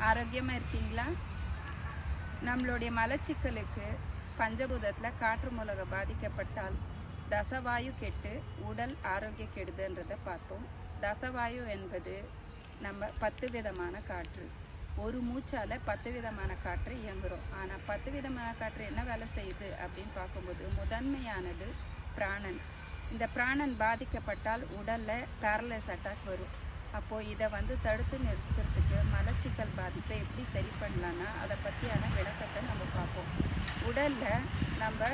ஆரோக்கியமாக இருக்கீங்களா? நம்மளுடைய மலச்சிக்கலுக்கு பஞ்சபூதத்தில் காற்று மூலக பாதிக்கப்பட்டால் தசவாயு கெட்டு உடல் ஆரோக்கிய கெடுதுன்றதை பார்த்தோம். தசவாயு என்பது நம்ம 10 விதமான காற்று. ஒரு மூச்சால் 10 விதமான காற்று இயங்குகிறோம். ஆனால் 10 விதமான காற்று என்ன வேலை செய்யுது அப்படின்னு பார்க்கும்போது முதன்மையானது பிராணன். இந்த பிராணன் பாதிக்கப்பட்டால் உடலில் பேரலைஸ் அட்டாக் வரும். அப்போது இதை தடுத்து நிறுத்துறதுக்கு மலச்சிக்கல் பாதிப்பை எப்படி சரி பண்ணலான்னா அதை பற்றியான விளக்கத்தை நம்ம பார்ப்போம். உடலில் நம்ம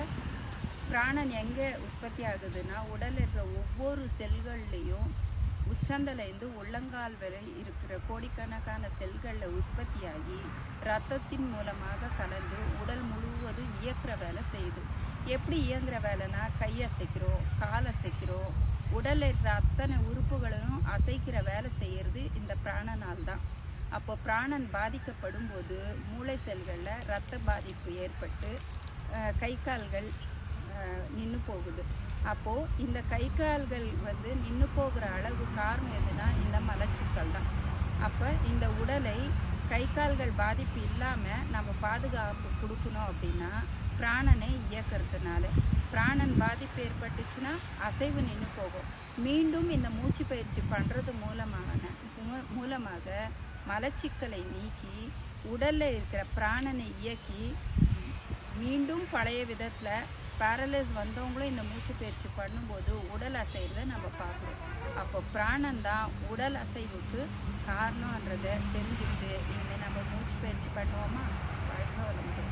பிராணன் எங்கே உற்பத்தி ஆகுதுன்னா உடலில் இருக்கிற ஒவ்வொரு செல்கள்லேயும் உச்சந்தலேருந்து உள்ளங்கால் வரை இருக்கிற கோடிக்கணக்கான செல்களில் உற்பத்தியாகி ரத்தத்தின் மூலமாக கலந்து உடல் முழுவதும் இயக்குற வேலை செய்யுது. எப்படி இயங்குற வேலைன்னா கை அசைக்கிறோம், கால் அசைக்கிறோம், உடலில் இருக்கிற அத்தனை உறுப்புகளையும் அசைக்கிற வேலை செய்கிறது இந்த பிராணனால் தான். அப்போ பிராணன் பாதிக்கப்படும் போது மூளை செல்களில் இரத்த பாதிப்பு ஏற்பட்டு கை கால்கள் நின்று போகுது. அப்போது இந்த கை கால்கள் நின்று போகிற அளவு காரணம் எதுனா இந்த மலச்சிக்கல் தான். அப்போ இந்த உடலை கை கால்கள் பாதிப்பு இல்லாமல் நம்ம பாதுகாப்பு கொடுக்கணும் அப்படின்னா பிராணனை இயக்கிறதுனால பிராணன் பாதிப்பு ஏற்பட்டுச்சுன்னா அசைவு நின்று போகும். மீண்டும் இந்த மூச்சு பயிற்சி பண்ணுறது மூலமாக மலச்சிக்கலை நீக்கி உடலில் இருக்கிற பிராணனை இயக்கி மீண்டும் பழைய விதத்தில் பேரலைஸ் வந்தவங்களும் இந்த மூச்சு பயிற்சி பண்ணும்போது உடல் அசைறதை நம்ம பார்க்குறோம். அப்போ பிராணன் தான் உடல் அசைவுக்கு காரணன்றதை தெரிஞ்சுக்கிட்டு இனிமேல் நம்ம மூச்சு பயிற்சி பண்ணுவோமா? வாழ்க்கை வளர்ந்து